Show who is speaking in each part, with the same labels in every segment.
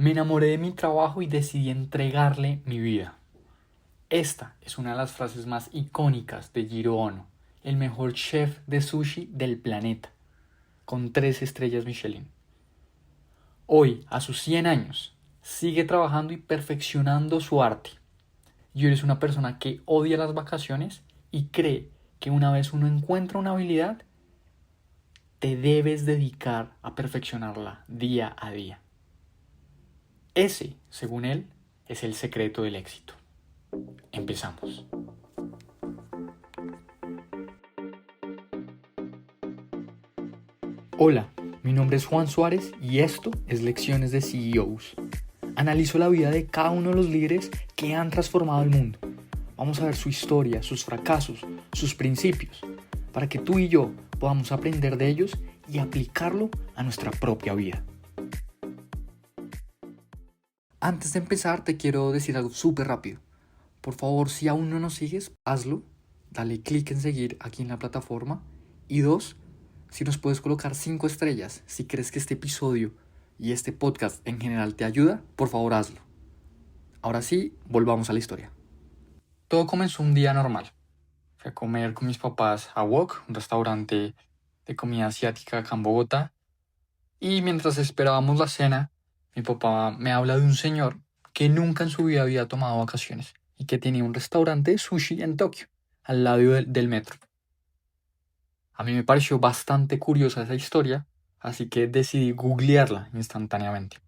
Speaker 1: Me enamoré de mi trabajo y decidí entregarle mi vida. Esta es una de las frases más icónicas de Jiro Ono, el mejor chef de sushi del planeta, con 3 estrellas Michelin. Hoy, a sus 100 años, sigue trabajando y perfeccionando su arte. Jiro es una persona que odia las vacaciones y cree que una vez uno encuentra una habilidad, te debes dedicar a perfeccionarla día a día. Ese, según él, es el secreto del éxito. Empezamos. Hola, mi nombre es Juan Suárez y esto es Lecciones de CEOs. Analizo la vida de cada uno de los líderes que han transformado el mundo. Vamos a ver su historia, sus fracasos, sus principios, para que tú y yo podamos aprender de ellos y aplicarlo a nuestra propia vida. Antes de empezar, te quiero decir algo súper rápido. Por favor, si aún no nos sigues, hazlo. Dale clic en seguir aquí en la plataforma. Y 2, si nos puedes colocar 5 estrellas, si crees que este episodio y este podcast en general te ayuda, por favor hazlo. Ahora sí, volvamos a la historia. Todo comenzó un día normal. Fui a comer con mis papás a Wok, un restaurante de comida asiática acá en Bogotá. Y mientras esperábamos la cena, mi papá me habla de un señor que nunca en su vida había tomado vacaciones y que tenía un restaurante de sushi en Tokio, al lado del metro. A mí me pareció bastante curiosa esa historia, así que decidí googlearla instantáneamente.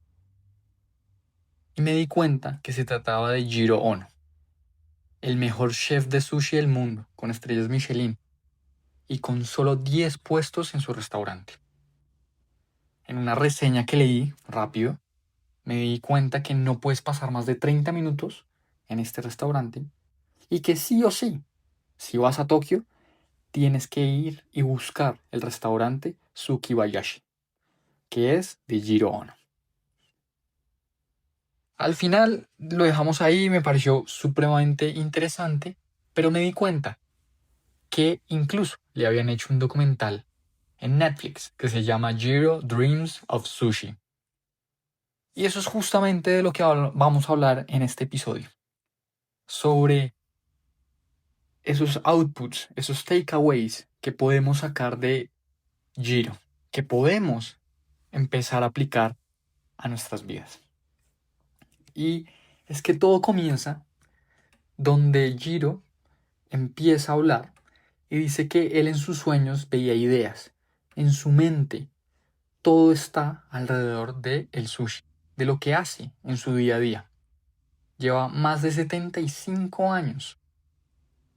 Speaker 1: Y me di cuenta que se trataba de Jiro Ono, el mejor chef de sushi del mundo, con estrellas Michelin, y con solo 10 puestos en su restaurante. En una reseña que leí rápido, me di cuenta que no puedes pasar más de 30 minutos en este restaurante y que sí o sí, si vas a Tokio, tienes que ir y buscar el restaurante Tsukibayashi, que es de Jiro Ono. Al final lo dejamos ahí, me pareció supremamente interesante, pero me di cuenta que incluso le habían hecho un documental en Netflix que se llama Jiro Dreams of Sushi. Y eso es justamente de lo que vamos a hablar en este episodio. Sobre esos outputs, esos takeaways que podemos sacar de Jiro, que podemos empezar a aplicar a nuestras vidas. Y es que todo comienza donde Jiro empieza a hablar y dice que él en sus sueños veía ideas. En su mente todo está alrededor del sushi, de lo que hace en su día a día. Lleva más de 75 años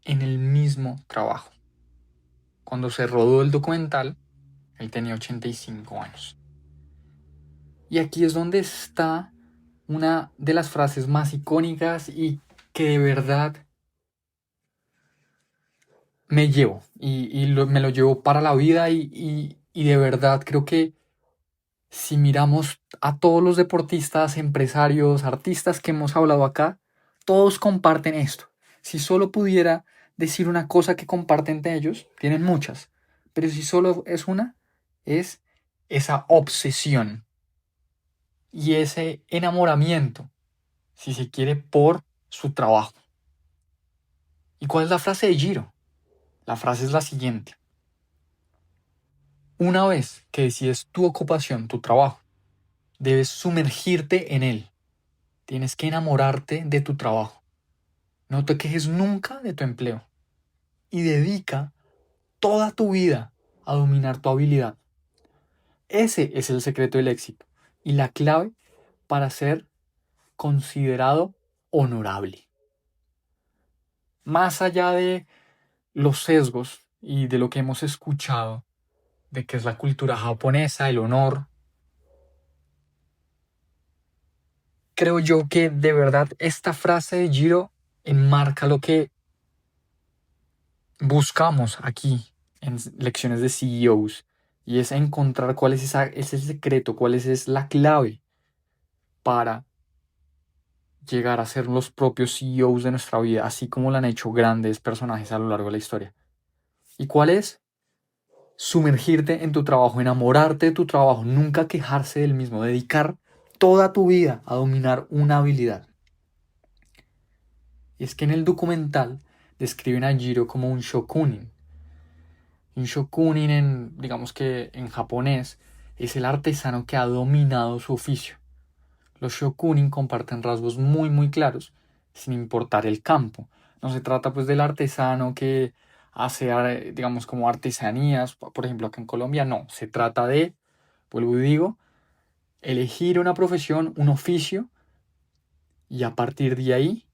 Speaker 1: en el mismo trabajo. Cuando se rodó el documental, él tenía 85 años. Y aquí es donde está una de las frases más icónicas y que de verdad me llevo. Me lo llevo para la vida y de verdad creo que si miramos a todos los deportistas, empresarios, artistas que hemos hablado acá, todos comparten esto. Si solo pudiera decir una cosa que comparten entre ellos, tienen muchas, pero si solo es una, es esa obsesión y ese enamoramiento, si se quiere, por su trabajo. ¿Y cuál es la frase de Jiro? La frase es la siguiente. Una vez que decides tu ocupación, tu trabajo, debes sumergirte en él. Tienes que enamorarte de tu trabajo. No te quejes nunca de tu empleo. Y dedica toda tu vida a dominar tu habilidad. Ese es el secreto del éxito y la clave para ser considerado honorable. Más allá de los sesgos y de lo que hemos escuchado, de que es la cultura japonesa, el honor, creo yo que de verdad esta frase de Jiro enmarca lo que buscamos aquí en Lecciones de CEOs y es encontrar cuál es ese secreto, cuál es la clave para llegar a ser los propios CEOs de nuestra vida, así como lo han hecho grandes personajes a lo largo de la historia. ¿Y cuál es? Sumergirte en tu trabajo, enamorarte de tu trabajo, nunca quejarse del mismo, dedicar toda tu vida a dominar una habilidad. Y es que en el documental describen a Jiro como un shokunin. Un shokunin, digamos que en japonés, es el artesano que ha dominado su oficio. Los shokunin comparten rasgos muy muy claros, sin importar el campo. No se trata pues del artesano que hace, digamos, como artesanías, por ejemplo acá en Colombia, no. Se trata de, vuelvo y digo, elegir una profesión, un oficio, y a partir de ahí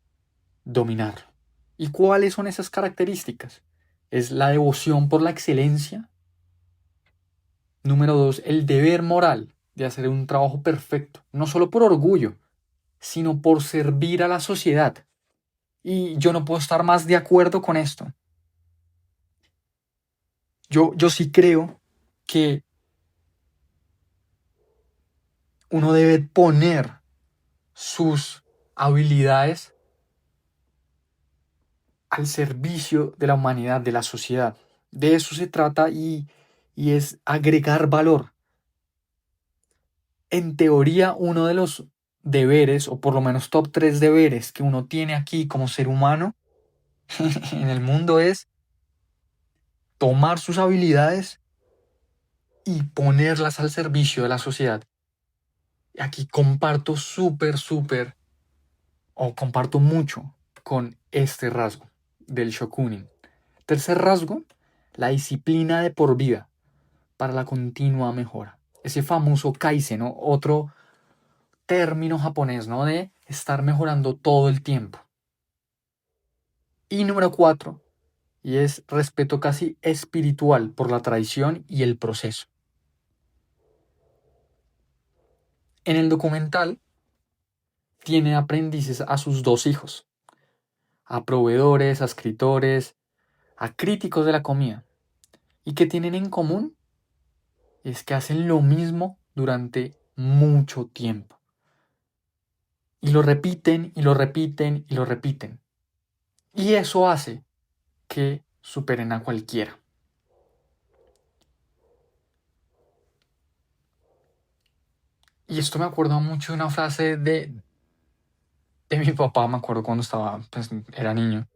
Speaker 1: dominarlo. ¿Y cuáles son esas características? Es la devoción por la excelencia. Número 2, el deber moral de hacer un trabajo perfecto, no solo por orgullo, sino por servir a la sociedad. Y yo no puedo estar más de acuerdo con esto. Yo sí creo que uno debe poner sus habilidades al servicio de la humanidad, de la sociedad. De eso se trata y es agregar valor. En teoría, uno de los deberes, o por lo menos top 3 deberes que uno tiene aquí como ser humano en el mundo es tomar sus habilidades y ponerlas al servicio de la sociedad. Aquí comparto comparto mucho con este rasgo del shokunin. Tercer rasgo, la disciplina de por vida para la continua mejora. Ese famoso kaizen, ¿no? Otro término japonés, ¿no? De estar mejorando todo el tiempo. Y número 4, y es respeto casi espiritual por la tradición y el proceso. En el documental tiene aprendices a sus 2 hijos, a proveedores, a escritores, a críticos de la comida. ¿Y qué tienen en común? Es que hacen lo mismo durante mucho tiempo. Y lo repiten y lo repiten y lo repiten. Y eso hace que superen a cualquiera. Y esto me acuerda mucho de una frase de mi papá, me acuerdo cuando pues, era niño,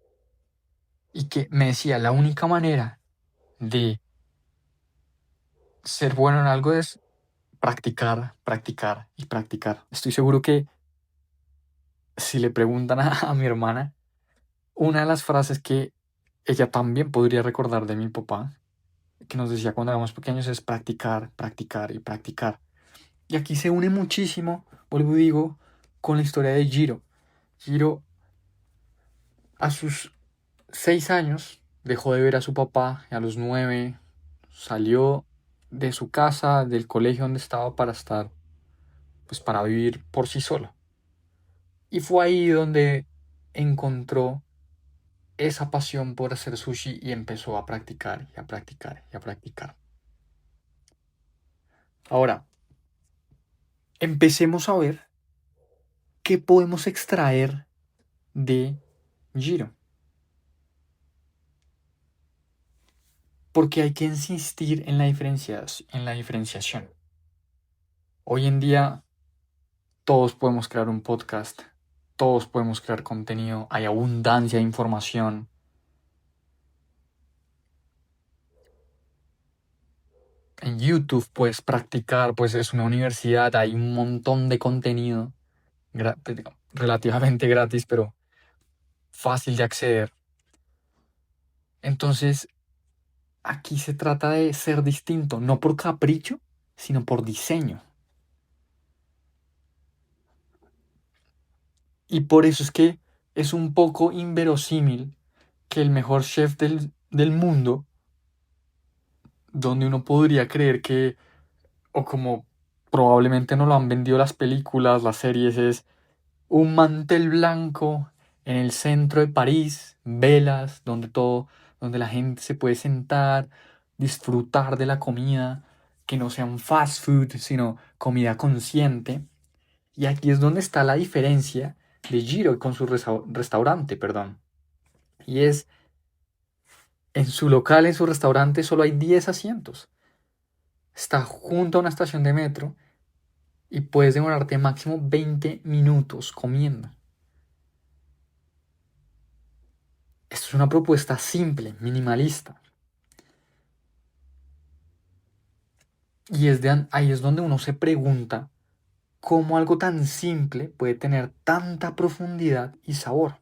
Speaker 1: y que me decía, la única manera de ser bueno en algo es practicar, practicar y practicar. Estoy seguro que si le preguntan a mi hermana, una de las frases que ella también podría recordar de mi papá, que nos decía cuando éramos pequeños, es practicar, practicar y practicar. Y aquí se une muchísimo, vuelvo y digo, con la historia de Jiro. Jiro, a sus 6 años, dejó de ver a su papá, y a los 9 salió de su casa, del colegio donde estaba pues para vivir por sí solo. Y fue ahí donde encontró esa pasión por hacer sushi y empezó a practicar y a practicar y a practicar. Ahora, empecemos a ver qué podemos extraer de Jiro. Porque hay que insistir en la diferenciación. Hoy en día todos podemos crear un podcast, todos podemos crear contenido, hay abundancia de información. En YouTube puedes practicar, pues es una universidad, hay un montón de contenido relativamente gratis, pero fácil de acceder. Entonces, aquí se trata de ser distinto, no por capricho, sino por diseño. Y por eso es que es un poco inverosímil que el mejor chef del mundo, donde uno podría creer que, o como probablemente no lo han vendido las películas, las series, es un mantel blanco en el centro de París, velas, donde la gente se puede sentar, disfrutar de la comida, que no sea un fast food, sino comida consciente. Y aquí es donde está la diferencia de Jiro con su restaurante, perdón. Y es, en su local, en su restaurante, solo hay 10 asientos. Está junto a una estación de metro y puedes demorarte máximo 20 minutos comiendo. Esto es una propuesta simple, minimalista. Y ahí es donde uno se pregunta cómo algo tan simple puede tener tanta profundidad y sabor.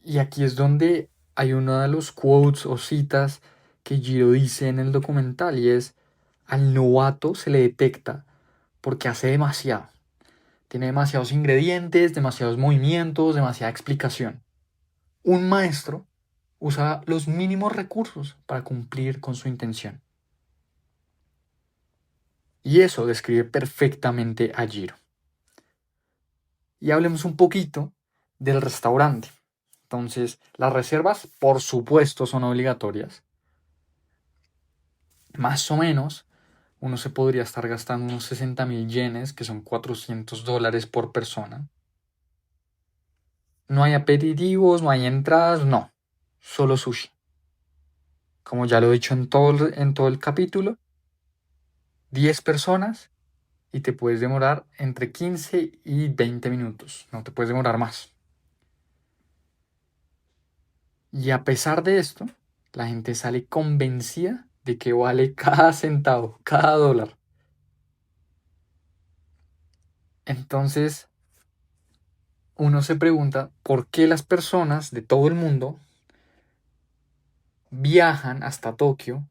Speaker 1: Y aquí es donde hay uno de los quotes o citas que Giro dice en el documental y es, al novato se le detecta porque hace demasiado. Tiene demasiados ingredientes, demasiados movimientos, demasiada explicación. Un maestro usa los mínimos recursos para cumplir con su intención. Y eso describe perfectamente a Giro. Y hablemos un poquito del restaurante. Entonces, las reservas, por supuesto, son obligatorias. Más o menos, uno se podría estar gastando unos 60.000 yenes, que son $400 por persona. No hay aperitivos, no hay entradas, no. Solo sushi. Como ya lo he dicho en todo el capítulo, 10 personas y te puedes demorar entre 15 y 20 minutos. No te puedes demorar más. Y a pesar de esto, la gente sale convencida de que vale cada centavo, cada dólar. Entonces, uno se pregunta por qué las personas de todo el mundo viajan hasta Tokio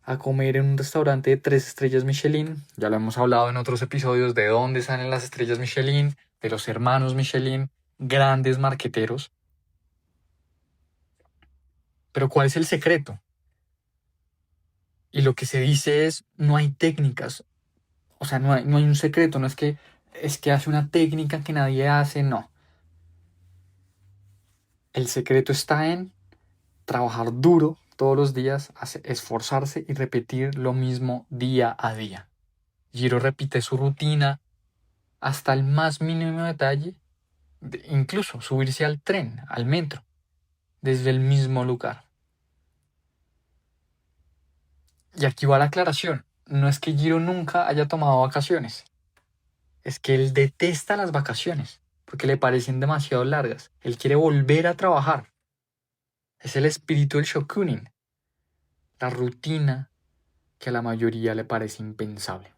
Speaker 1: a comer en un restaurante de 3 estrellas Michelin. Ya lo hemos hablado en otros episodios de dónde salen las estrellas Michelin, de los hermanos Michelin, grandes marqueteros. Pero ¿cuál es el secreto? Y lo que se dice es, no hay técnicas, o sea, no hay un secreto, no es que hace una técnica que nadie hace, no. El secreto está en trabajar duro todos los días, esforzarse y repetir lo mismo día a día. Giro repite su rutina hasta el más mínimo detalle, incluso subirse al tren, al metro, desde el mismo lugar. Y aquí va la aclaración, no es que Giro nunca haya tomado vacaciones, es que él detesta las vacaciones, porque le parecen demasiado largas. Él quiere volver a trabajar. Es el espíritu del Shokunin, la rutina que a la mayoría le parece impensable.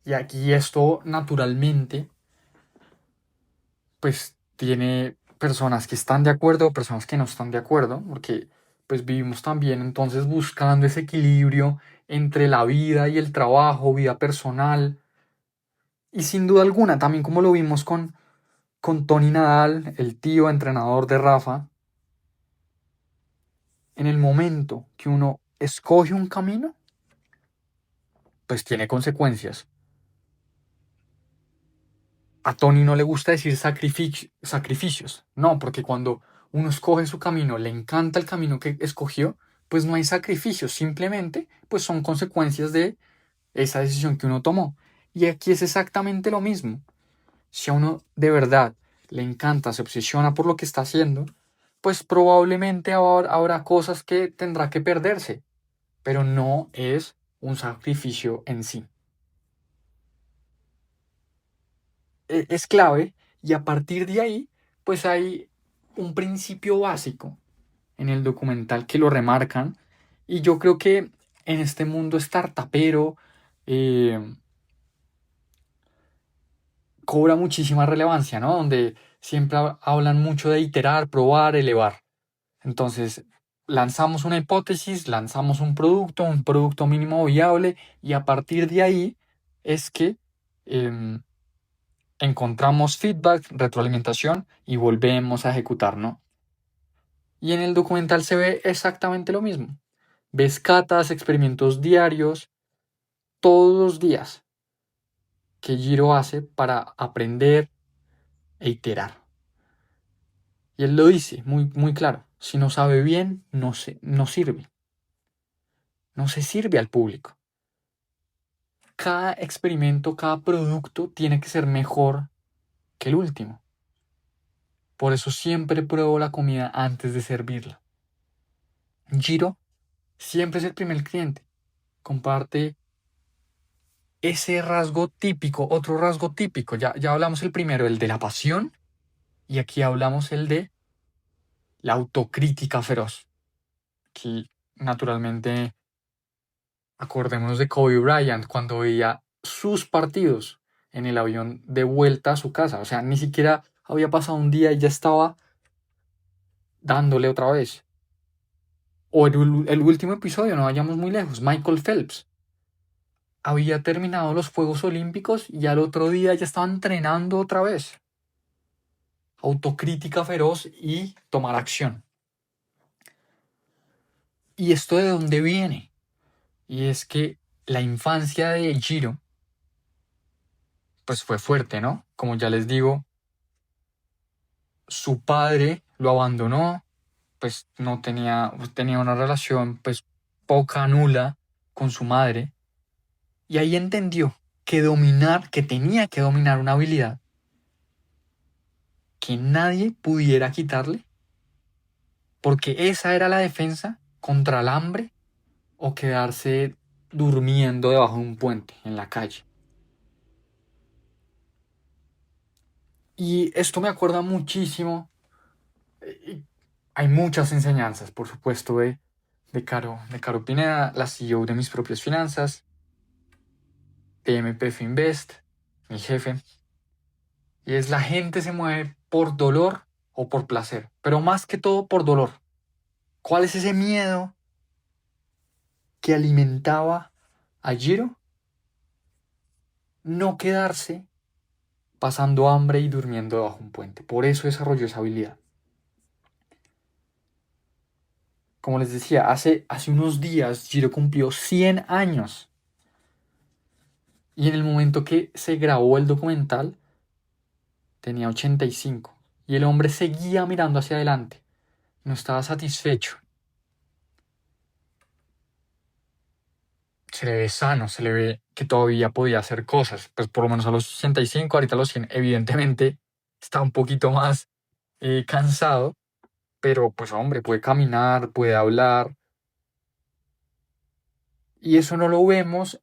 Speaker 1: Y aquí esto naturalmente, pues tiene personas que están de acuerdo, personas que no están de acuerdo, porque pues vivimos también entonces buscando ese equilibrio entre la vida y el trabajo, vida personal. Y sin duda alguna, también como lo vimos con Tony Nadal, el tío entrenador de Rafa, en el momento que uno escoge un camino, pues tiene consecuencias. A Tony no le gusta decir sacrificios, no, porque cuando uno escoge su camino, le encanta el camino que escogió, pues no hay sacrificios, simplemente pues son consecuencias de esa decisión que uno tomó. Y aquí es exactamente lo mismo. Si a uno de verdad le encanta, se obsesiona por lo que está haciendo, pues probablemente habrá cosas que tendrá que perderse, pero no es un sacrificio en sí. Es clave y a partir de ahí, pues hay un principio básico en el documental que lo remarcan y yo creo que en este mundo startupero eh, cobra muchísima relevancia, ¿no? Donde siempre hablan mucho de iterar, probar, elevar. Entonces, lanzamos una hipótesis, lanzamos un producto mínimo viable y a partir de ahí es que em, encontramos feedback, retroalimentación y volvemos a ejecutar, ¿no? Y en el documental se ve exactamente lo mismo. Ves catas, experimentos diarios, todos los días que Giro hace para aprender e iterar. Y él lo dice muy, muy claro. Si no sabe bien, no sirve. No se sirve al público. Cada experimento, cada producto tiene que ser mejor que el último. Por eso siempre pruebo la comida antes de servirla. Giro siempre es el primer cliente. Comparte ese rasgo típico, otro rasgo típico. Ya hablamos el primero, el de la pasión, y aquí hablamos el de la autocrítica feroz. Aquí, naturalmente, acordémonos de Kobe Bryant cuando veía sus partidos en el avión de vuelta a su casa. O sea, ni siquiera había pasado un día y ya estaba dándole otra vez. O el último episodio, no vayamos muy lejos, Michael Phelps. Había terminado los Juegos Olímpicos y al otro día ya estaba entrenando otra vez. Autocrítica feroz y tomar acción. ¿Y esto de dónde viene? Y es que la infancia de Jiro pues fue fuerte, ¿no? Como ya les digo, su padre lo abandonó, pues no tenía una relación pues poca, nula con su madre, y ahí entendió que tenía que dominar una habilidad que nadie pudiera quitarle, porque esa era la defensa contra el hambre o quedarse durmiendo debajo de un puente en la calle. Y esto me acuerda muchísimo. Hay muchas enseñanzas, por supuesto, de Caro Pineda, la CEO de Mis Propias Finanzas, de MPF Invest, mi jefe. Y es la gente se mueve por dolor o por placer, pero más que todo por dolor. ¿Cuál es ese miedo que alimentaba a Jiro? No quedarse pasando hambre y durmiendo bajo un puente. Por eso desarrolló esa habilidad. Como les decía, hace unos días Jiro cumplió 100 años. Y en el momento que se grabó el documental, tenía 85. Y el hombre seguía mirando hacia adelante. No estaba satisfecho. Se le ve sano, se le ve que todavía podía hacer cosas. Pues por lo menos a los 65, ahorita a los 100, evidentemente está un poquito más cansado. Pero pues hombre, puede caminar, puede hablar. Y eso no lo vemos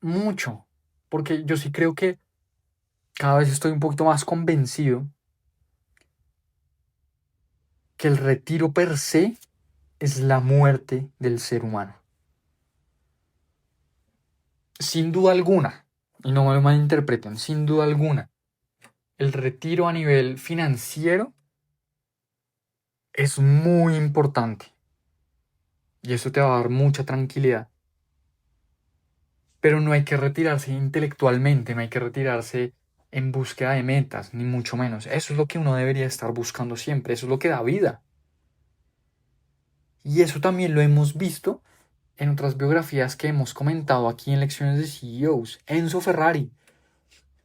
Speaker 1: mucho. Porque yo sí creo que cada vez estoy un poquito más convencido que el retiro per se es la muerte del ser humano. Sin duda alguna, y no me lo malinterpreten, sin duda alguna, el retiro a nivel financiero es muy importante y eso te va a dar mucha tranquilidad. Pero no hay que retirarse intelectualmente, no hay que retirarse en búsqueda de metas, ni mucho menos. Eso es lo que uno debería estar buscando siempre, eso es lo que da vida. Y eso también lo hemos visto en otras biografías que hemos comentado aquí en Lecciones de CEOs. Enzo Ferrari,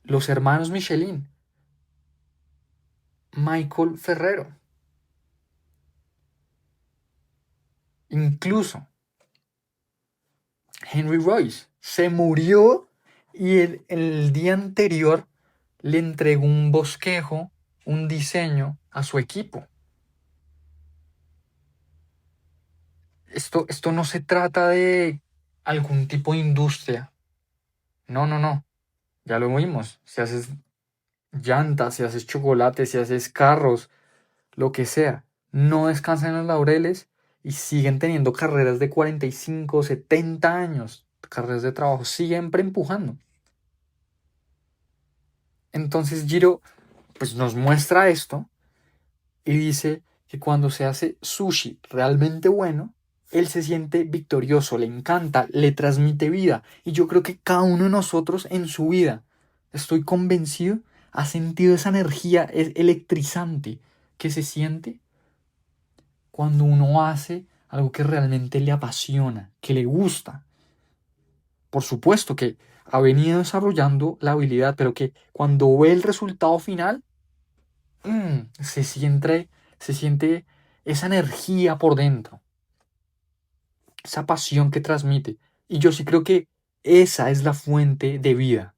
Speaker 1: los hermanos Michelin, Michael Ferrero. Incluso Henry Royce se murió y el día anterior le entregó un bosquejo, un diseño a su equipo. Esto no se trata de algún tipo de industria. No, no, no. Ya lo vimos. Si haces llantas, si haces chocolate, si haces carros, lo que sea, no descansan en los laureles y siguen teniendo carreras de 45, 70 años, carreras de trabajo, siempre empujando. Entonces Giro pues nos muestra esto y dice que cuando se hace sushi realmente bueno, él se siente victorioso, le encanta, le transmite vida. Y yo creo que cada uno de nosotros en su vida, estoy convencido, ha sentido esa energía electrizante que se siente cuando uno hace algo que realmente le apasiona, que le gusta. Por supuesto que ha venido desarrollando la habilidad, pero que cuando ve el resultado final, se siente esa energía por dentro, esa pasión que transmite. Y yo sí creo que esa es la fuente de vida.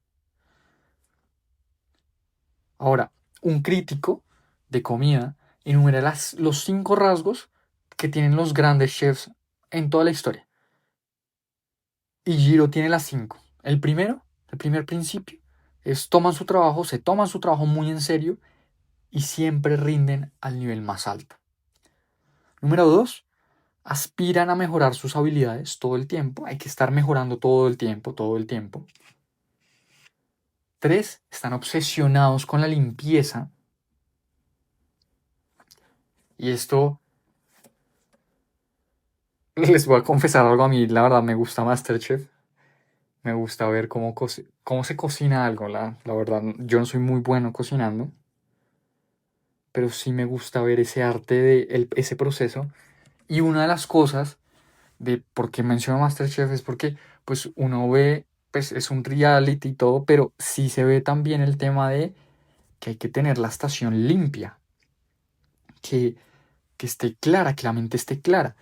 Speaker 1: Ahora, un crítico de comida enumera los 5 rasgos que tienen los grandes chefs en toda la historia. Y Giro tiene las 5. El primer principio, es se toman su trabajo muy en serio y siempre rinden al nivel más alto. Número 2, aspiran a mejorar sus habilidades todo el tiempo. Hay que estar mejorando todo el tiempo, todo el tiempo. 3, están obsesionados con la limpieza. Y esto, les voy a confesar algo, a mí la verdad me gusta MasterChef. Me gusta ver cómo se cocina algo, la verdad. Yo no soy muy bueno cocinando, pero sí me gusta ver ese arte de ese proceso. Y una de las cosas de por qué menciono MasterChef es porque pues uno ve, pues es un reality y todo, pero sí se ve también el tema de que hay que tener la estación limpia, que, que esté clara, que la mente esté clara.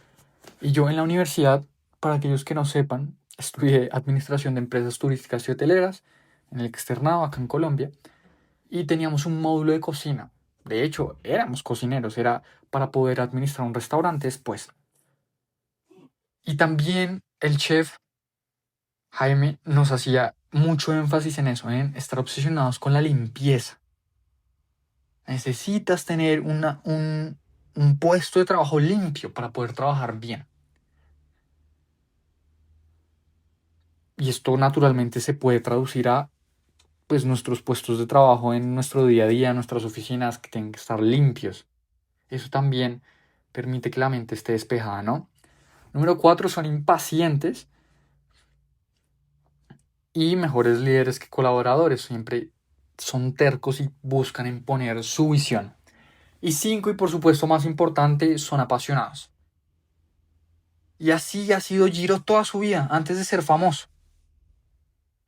Speaker 1: Y yo en la universidad, para aquellos que no sepan, estudié Administración de Empresas Turísticas y Hoteleras en el externado acá en Colombia y teníamos un módulo de cocina. De hecho, éramos cocineros, era para poder administrar un restaurante después. Y también el chef Jaime nos hacía mucho énfasis en eso, en estar obsesionados con la limpieza. Necesitas tener un puesto de trabajo limpio para poder trabajar bien. Y esto naturalmente se puede traducir a pues nuestros puestos de trabajo en nuestro día a día, nuestras oficinas que tienen que estar limpios. Eso también permite que la mente esté despejada, ¿no? Número 4, son impacientes y mejores líderes que colaboradores. Siempre son tercos y buscan imponer su visión. Y 5, y por supuesto más importante, son apasionados. Y así ha sido Giro toda su vida, antes de ser famoso.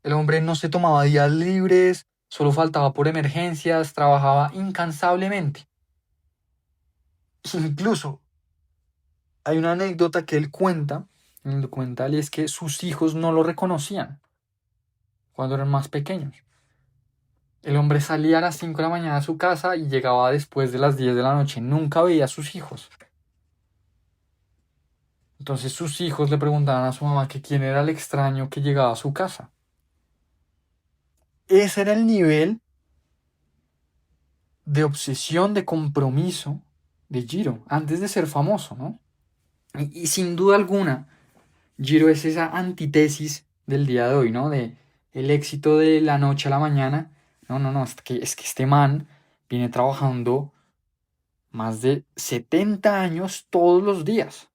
Speaker 1: El hombre no se tomaba días libres, solo faltaba por emergencias, trabajaba incansablemente. Incluso hay una anécdota que él cuenta en el documental y es que sus hijos no lo reconocían cuando eran más pequeños. El hombre salía a las 5 de la mañana a su casa y llegaba después de las 10 de la noche. Nunca veía a sus hijos. Entonces sus hijos le preguntaban a su mamá que quién era el extraño que llegaba a su casa. Ese era el nivel de obsesión, de compromiso de Giro, antes de ser famoso, ¿no? Y sin duda alguna, Giro es esa antítesis del día de hoy, ¿no? De el éxito de la noche a la mañana. No, no, no, es que este man viene trabajando más de 70 años todos los días.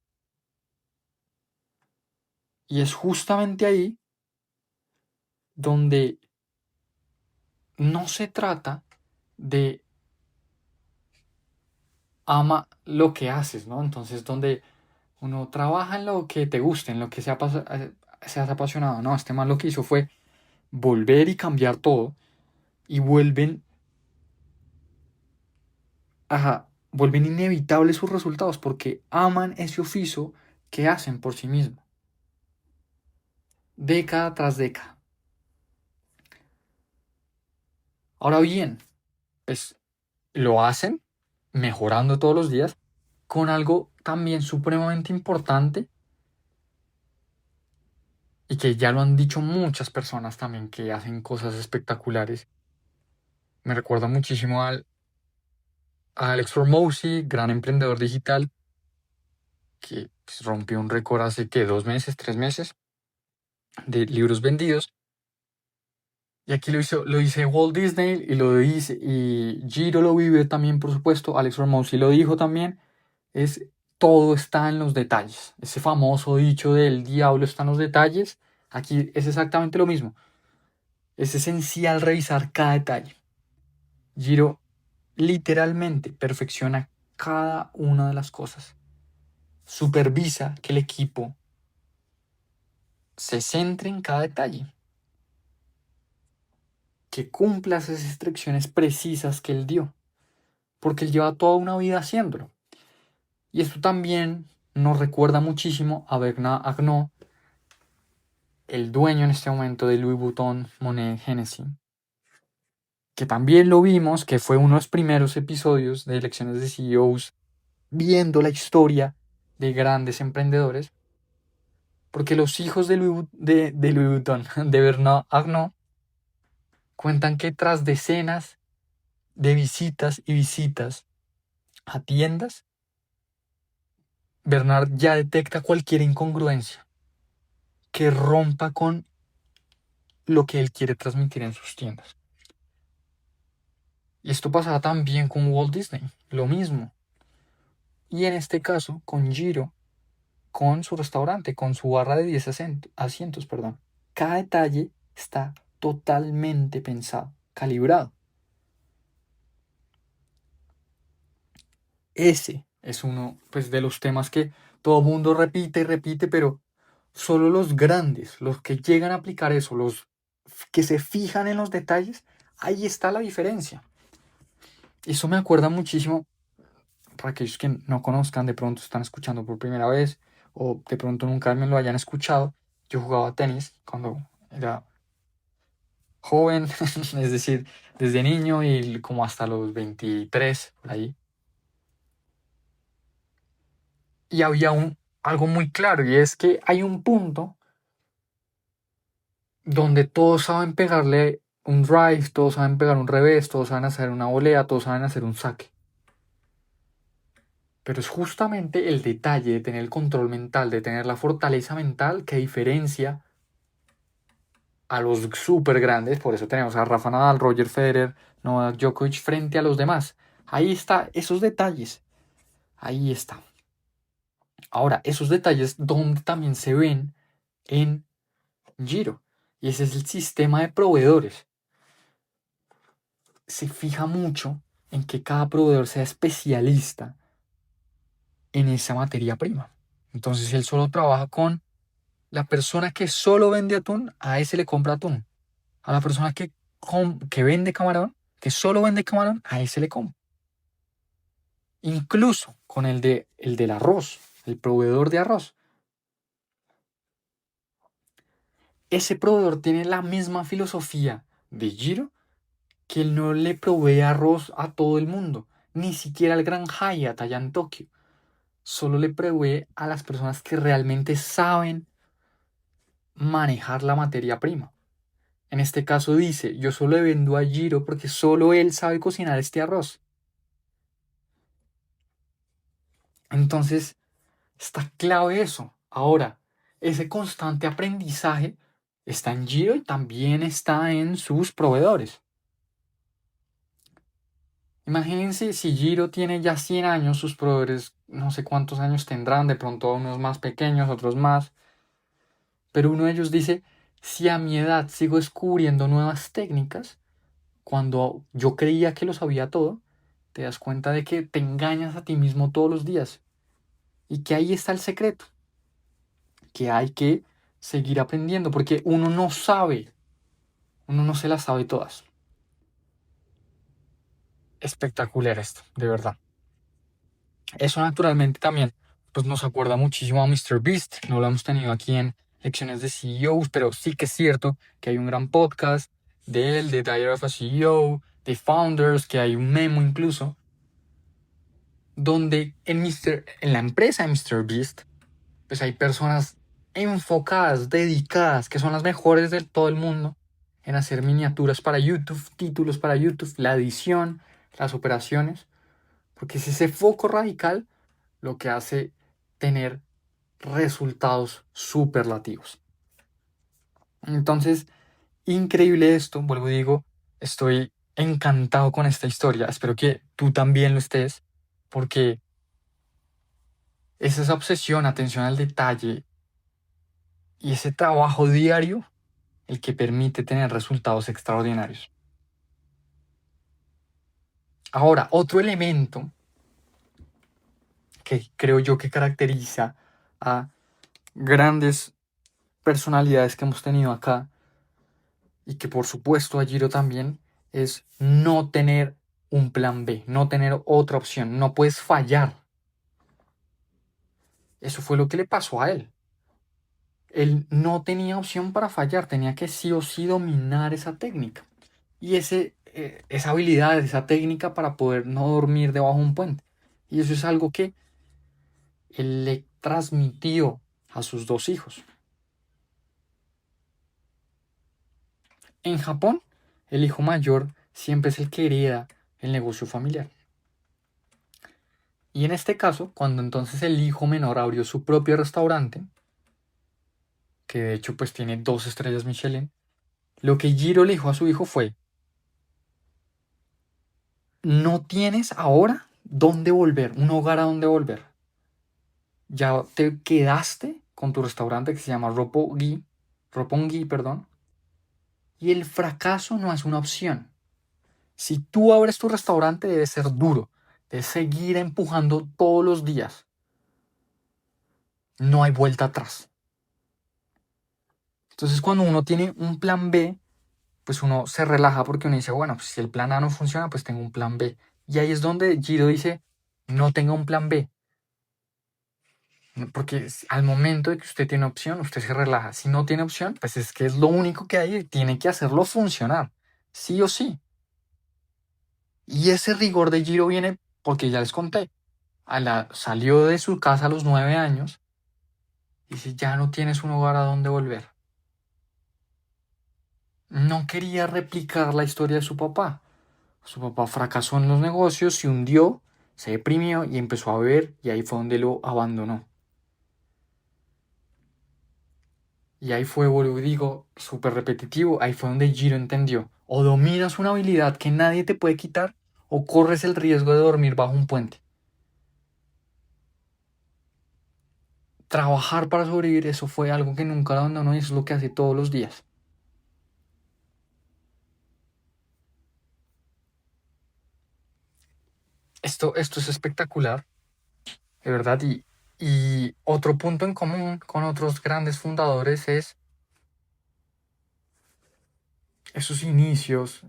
Speaker 1: Y es justamente ahí donde no se trata de ama lo que haces, ¿no? Entonces, donde uno trabaja en lo que te guste, en lo que seas apasionado. No, este man lo que hizo fue volver y cambiar todo y vuelven inevitables sus resultados porque aman ese oficio que hacen por sí mismos, década tras década. Ahora bien, pues lo hacen mejorando todos los días con algo también supremamente importante y que ya lo han dicho muchas personas también que hacen cosas espectaculares. Me recuerda muchísimo a Alex Hormozi, gran emprendedor digital, que pues, rompió un récord hace que 2 meses, 3 meses de libros vendidos. Y aquí lo dice Walt Disney y lo dice, y Giro lo vive también, por supuesto. Alex Hormozi lo dijo también. Es todo está en los detalles. Ese famoso dicho del diablo está en los detalles. Aquí es exactamente lo mismo. Es esencial revisar cada detalle. Giro literalmente perfecciona cada una de las cosas. Supervisa que el equipo se centre en cada detalle, que cumpla esas instrucciones precisas que él dio, porque él lleva toda una vida haciéndolo. Y esto también nos recuerda muchísimo a Bernard Arnault, el dueño en este momento de Louis Vuitton Monet Hennessy, que también lo vimos, que fue uno de los primeros episodios de Elecciones de CEOs, viendo la historia de grandes emprendedores. Porque los hijos de Louis Vuitton, de Bernard Arnault, cuentan que tras decenas de visitas y visitas a tiendas, Bernard ya detecta cualquier incongruencia que rompa con lo que él quiere transmitir en sus tiendas. Y esto pasaba también con Walt Disney, lo mismo. Y en este caso, con Giro, con su restaurante, con su barra de 10 asientos, perdón. Cada detalle está totalmente pensado, calibrado. Ese es uno, pues, de los temas que todo mundo repite y repite, pero solo los grandes, los que llegan a aplicar eso, los que se fijan en los detalles, ahí está la diferencia. Eso me acuerda muchísimo, para aquellos que no conozcan, de pronto están escuchando por primera vez, o de pronto nunca me lo hayan escuchado. Yo jugaba tenis cuando era joven, es decir, desde niño y como hasta los 23, por ahí. Y había algo muy claro, y es que hay un punto donde todos saben pegarle un drive, todos saben pegar un revés, todos saben hacer una volea, todos saben hacer un saque. Pero es justamente el detalle de tener el control mental, de tener la fortaleza mental que diferencia a los super grandes. Por eso tenemos a Rafa Nadal, Roger Federer, Novak Djokovic frente a los demás. Ahí está, esos detalles. Ahí está. Ahora, esos detalles donde también se ven en Giro. Y ese es el sistema de proveedores. Se fija mucho en que cada proveedor sea especialista en esa materia prima. Entonces él solo trabaja con la persona que solo vende atún, a ese le compra atún. A la persona que vende camarón, que solo vende camarón, a ese le compra. Incluso con el del arroz, el proveedor de arroz. Ese proveedor tiene la misma filosofía de Giro, que él no le provee arroz a todo el mundo, ni siquiera al Gran Hyatt allá en Tokio. Solo le provee a las personas que realmente saben manejar la materia prima. En este caso dice, yo solo le vendo a Giro porque solo él sabe cocinar este arroz. Entonces, está clave eso. Ahora, ese constante aprendizaje está en Giro y también está en sus proveedores. Imagínense si Giro tiene ya 100 años, sus proveedores no sé cuántos años tendrán, de pronto unos más pequeños, otros más. Pero uno de ellos dice, si a mi edad sigo descubriendo nuevas técnicas, cuando yo creía que lo sabía todo, te das cuenta de que te engañas a ti mismo todos los días. Y que ahí está el secreto. Que hay que seguir aprendiendo, porque uno no sabe, uno no se las sabe todas. Espectacular esto, de verdad. Eso naturalmente también pues nos acuerda muchísimo a MrBeast. No lo hemos tenido aquí en lecciones de CEOs, pero sí que es cierto que hay un gran podcast de él, de Diary of a CEO, de Founders, que hay un memo incluso, donde en la empresa de MrBeast pues hay personas enfocadas, dedicadas, que son las mejores de todo el mundo en hacer miniaturas para YouTube, títulos para YouTube, la edición, las operaciones, porque es ese foco radical lo que hace tener resultados superlativos. Entonces, increíble esto, vuelvo y digo, estoy encantado con esta historia, espero que tú también lo estés, porque es esa obsesión, atención al detalle y ese trabajo diario el que permite tener resultados extraordinarios. Ahora, otro elemento que creo yo que caracteriza a grandes personalidades que hemos tenido acá, y que por supuesto a Giro también, es no tener un plan B, no tener otra opción, no puedes fallar. Eso fue lo que le pasó a él. Él no tenía opción para fallar, tenía que sí o sí dominar esa técnica. Y esa habilidad, esa técnica para poder no dormir debajo de un puente. Y eso es algo que él le transmitió a sus dos hijos. En Japón, el hijo mayor siempre es el que hereda el negocio familiar. Y en este caso, cuando entonces el hijo menor abrió su propio restaurante, que de hecho pues tiene 2 estrellas Michelin, lo que Jiro le dijo a su hijo fue, no tienes ahora dónde volver, un hogar a dónde volver. Ya te quedaste con tu restaurante que se llama Roppongi, perdón, y el fracaso no es una opción. Si tú abres tu restaurante debe ser duro, debes seguir empujando todos los días. No hay vuelta atrás. Entonces cuando uno tiene un plan B, pues uno se relaja porque uno dice, bueno, pues si el plan A no funciona, pues tengo un plan B. Y ahí es donde Giro dice, no tenga un plan B. Porque al momento de que usted tiene opción, usted se relaja. Si no tiene opción, pues es que es lo único que hay y tiene que hacerlo funcionar. Sí o sí. Y ese rigor de Giro viene porque ya les conté. Salió de su casa a los 9 años y dice, ya no tienes un hogar a donde volver. No quería replicar la historia de su papá. Su papá fracasó en los negocios, se hundió, se deprimió y empezó a beber y ahí fue donde lo abandonó. Y ahí fue, vuelvo y digo, súper repetitivo, ahí fue donde Jiro entendió. O dominas una habilidad que nadie te puede quitar o corres el riesgo de dormir bajo un puente. Trabajar para sobrevivir, eso fue algo que nunca abandonó y eso es lo que hace todos los días. Esto es espectacular, de verdad. Y otro punto en común con otros grandes fundadores es esos inicios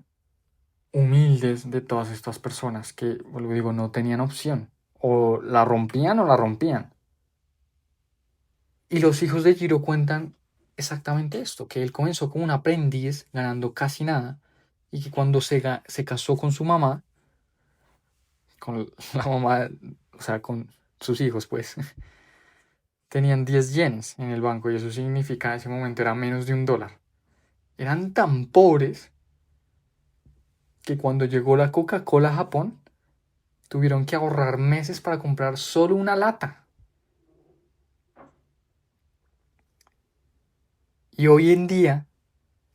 Speaker 1: humildes de todas estas personas que, vuelvo digo, no tenían opción. O la rompían o la rompían. Y los hijos de Jiro cuentan exactamente esto, que él comenzó como un aprendiz ganando casi nada y que cuando se casó con su mamá, con la mamá, o sea, con sus hijos, pues, tenían 10 yenes en el banco y eso significa en ese momento era menos de $1. Eran tan pobres que cuando llegó la Coca-Cola a Japón, tuvieron que ahorrar meses para comprar solo una lata. Y hoy en día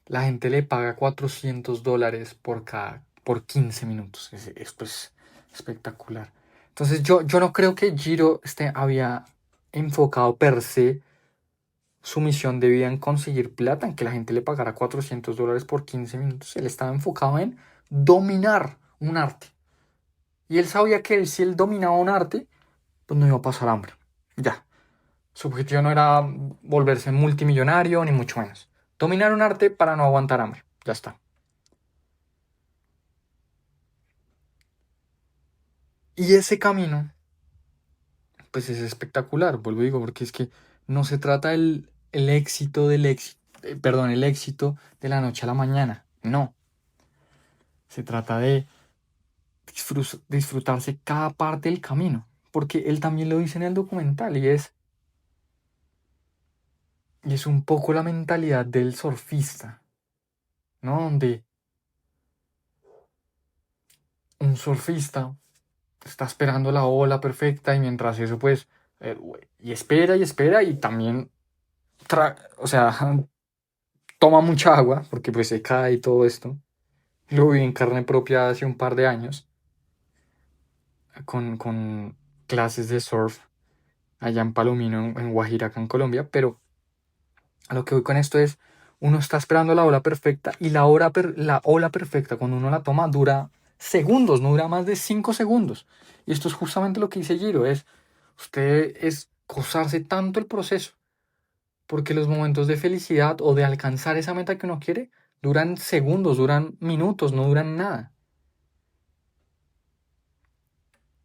Speaker 1: la gente le paga $400 por 15 minutos. Esto es espectacular. Entonces yo no creo que Giro había enfocado per se su misión de vida en conseguir plata, en que la gente le pagara $400 por 15 minutos. Él estaba enfocado en dominar un arte. Y él sabía que si él dominaba un arte, pues no iba a pasar hambre. Ya. Su objetivo no era volverse multimillonario, ni mucho menos. Dominar un arte para no aguantar hambre. Ya está. Y ese camino, pues es espectacular, vuelvo y digo, porque es que no se trata el éxito del éxito, perdón, el éxito de la noche a la mañana. No. Se trata de disfrutarse cada parte del camino. Porque él también lo dice en el documental y es un poco la mentalidad del surfista, ¿no? Donde un surfista está esperando la ola perfecta y mientras eso pues y espera y también o sea toma mucha agua porque pues se cae y todo esto. Lo vi en carne propia hace un par de años con clases de surf allá en Palomino, en Guajira, acá en Colombia, pero a lo que voy con esto es, uno está esperando la ola perfecta y la ola perfecta cuando uno la toma dura segundos, no dura más de 5 segundos. Y esto es justamente lo que dice Giro, usted es gozarse tanto el proceso, porque los momentos de felicidad o de alcanzar esa meta que uno quiere duran segundos, duran minutos, no duran nada.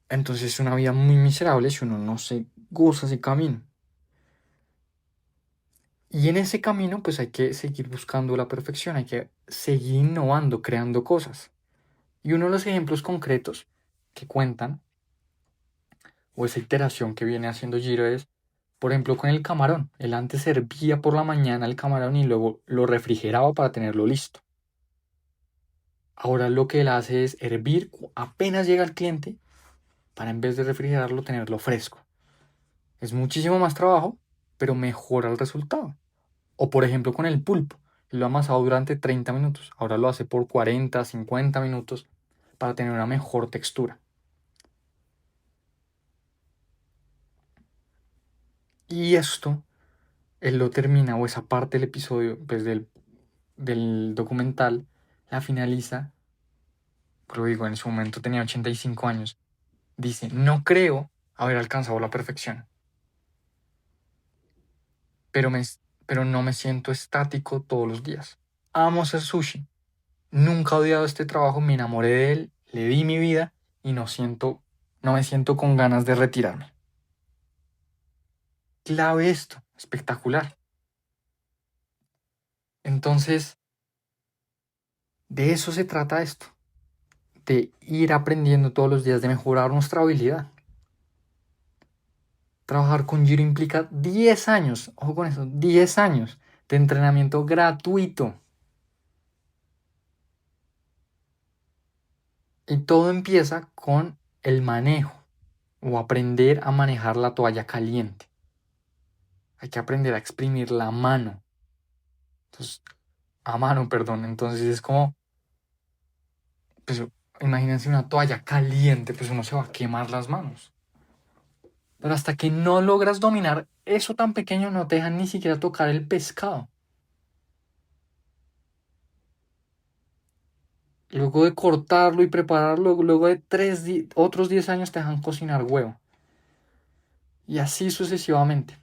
Speaker 1: Entonces es una vida muy miserable si uno no se goza ese camino. Y en ese camino pues hay que seguir buscando la perfección, hay que seguir innovando, creando cosas. Y uno de los ejemplos concretos que cuentan, o esa iteración que viene haciendo Giro es, por ejemplo, con el camarón. Él antes servía por la mañana el camarón y luego lo refrigeraba para tenerlo listo. Ahora lo que él hace es hervir apenas llega el cliente para en vez de refrigerarlo tenerlo fresco. Es muchísimo más trabajo, pero mejora el resultado. O por ejemplo con el pulpo. Lo ha amasado durante 30 minutos. Ahora lo hace por 40, 50 minutos para tener una mejor textura. Y esto, él lo termina, o esa parte del episodio, pues del documental, la finaliza, pero digo, en su momento tenía 85 años. Dice, no creo haber alcanzado la perfección, pero, pero no me siento estático todos los días. Amo hacer sushi. Nunca he odiado este trabajo, me enamoré de él, le di mi vida y no me siento con ganas de retirarme. Clave esto, espectacular. Entonces, de eso se trata esto, de ir aprendiendo todos los días, de mejorar nuestra habilidad. Trabajar con Giro implica 10 años, ojo con eso, 10 años de entrenamiento gratuito. Y todo empieza con el manejo o aprender a manejar la toalla caliente. Hay que aprender a exprimir la mano. Entonces, a mano, perdón. Entonces es como, pues imagínense una toalla caliente, pues uno se va a quemar las manos. Pero hasta que no logras dominar eso tan pequeño, no te dejan ni siquiera tocar el pescado. Luego de cortarlo y prepararlo, luego de otros 10 años te dejan cocinar huevo. Y así sucesivamente.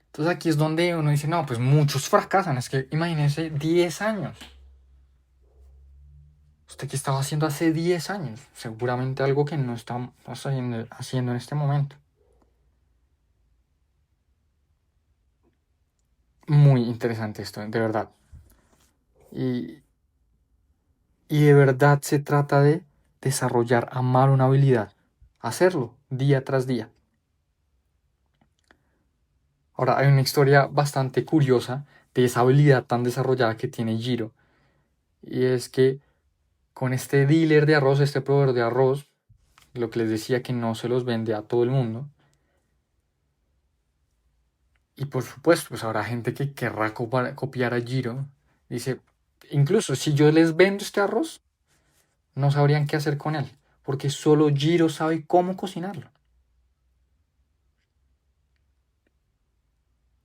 Speaker 1: Entonces aquí es donde uno dice, no, pues muchos fracasan. Es que imagínense 10 años. ¿Usted qué estaba haciendo hace 10 años? Seguramente algo que no está haciendo en este momento. Muy interesante esto, de verdad. Y de verdad se trata de desarrollar, amar una habilidad. Hacerlo día tras día. Ahora, hay una historia bastante curiosa de esa habilidad tan desarrollada que tiene Giro. Y es que con este dealer de arroz, este proveedor de arroz, lo que les decía que no se los vende a todo el mundo. Y por supuesto, pues habrá gente que querrá copiar a Giro. Dice, incluso si yo les vendo este arroz, no sabrían qué hacer con él, porque solo Giro sabe cómo cocinarlo.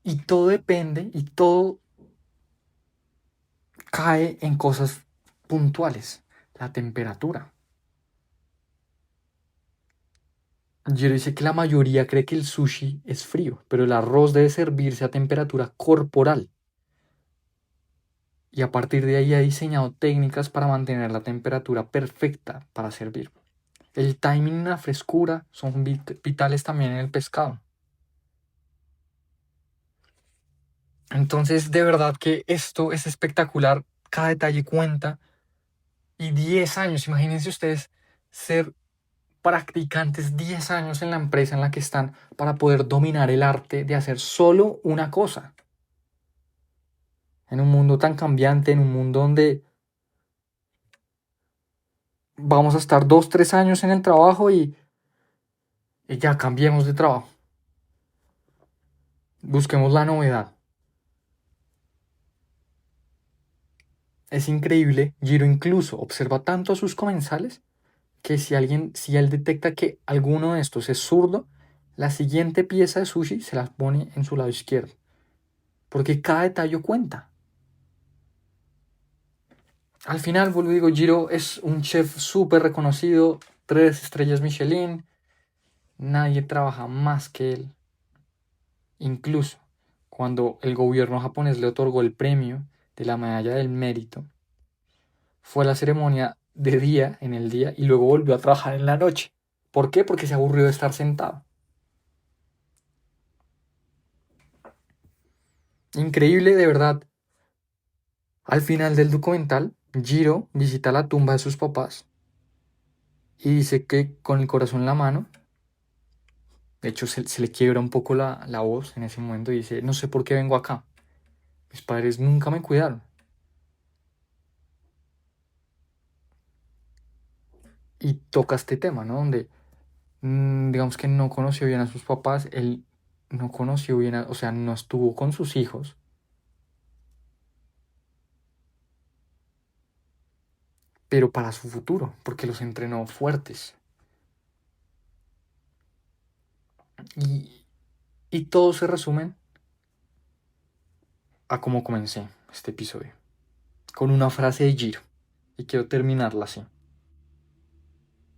Speaker 1: Y todo depende y todo cae en cosas puntuales. La temperatura. Giro dice que la mayoría cree que el sushi es frío, pero el arroz debe servirse a temperatura corporal. Y a partir de ahí ha diseñado técnicas para mantener la temperatura perfecta para servir. El timing y la frescura son vitales también en el pescado. Entonces, de verdad que esto es espectacular. Cada detalle cuenta. Y 10 años, imagínense ustedes ser practicantes 10 años en la empresa en la que están para poder dominar el arte de hacer solo una cosa. En un mundo tan cambiante, en un mundo donde vamos a estar 2, 3 años en el trabajo y ya cambiemos de trabajo. Busquemos la novedad. Es increíble, Giro incluso observa tanto a sus comensales que si él detecta que alguno de estos es zurdo, la siguiente pieza de sushi se la pone en su lado izquierdo. Porque cada detalle cuenta. Al final, vuelvo y digo, Giro es un chef súper reconocido, 3 estrellas Michelin, nadie trabaja más que él. Incluso cuando el gobierno japonés le otorgó el premio de la medalla del mérito, fue a la ceremonia de día, en el día, y luego volvió a trabajar en la noche. ¿Por qué? Porque se aburrió de estar sentado. Increíble, de verdad. Al final del documental, Jiro visita la tumba de sus papás y dice que con el corazón en la mano, de hecho se le quiebra un poco la voz en ese momento y dice, no sé por qué vengo acá. Mis padres nunca me cuidaron. Y toca este tema, ¿no? Donde digamos que no conoció bien a sus papás, él no conoció bien, o sea, no estuvo con sus hijos, pero para su futuro, porque los entrenó fuertes. Y, y todo se resumen a cómo comencé este episodio, con una frase de Giro, y quiero terminarla así.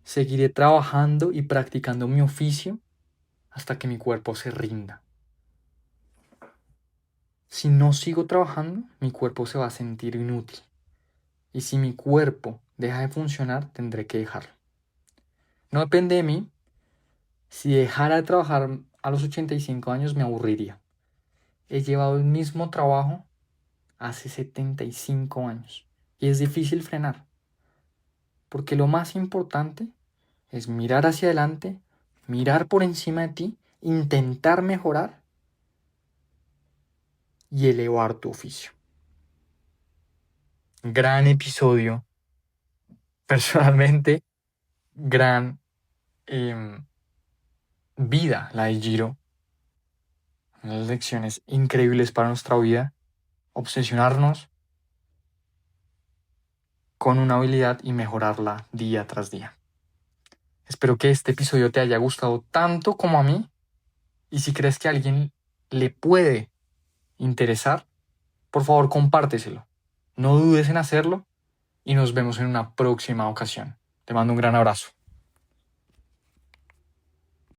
Speaker 1: Seguiré trabajando y practicando mi oficio hasta que mi cuerpo se rinda. Si no sigo trabajando, mi cuerpo se va a sentir inútil. Y si mi cuerpo deja de funcionar, tendré que dejarlo. No depende de mí. Si dejara de trabajar a los 85 años, me aburriría. He llevado el mismo trabajo hace 75 años. Y es difícil frenar. Porque lo más importante es mirar hacia adelante, mirar por encima de ti, intentar mejorar y elevar tu oficio. Gran episodio. Personalmente, gran vida la de Giro. Unas lecciones increíbles para nuestra vida. Obsesionarnos con una habilidad y mejorarla día tras día. Espero que este episodio te haya gustado tanto como a mí. Y si crees que a alguien le puede interesar, por favor compárteselo. No dudes en hacerlo y nos vemos en una próxima ocasión. Te mando un gran abrazo.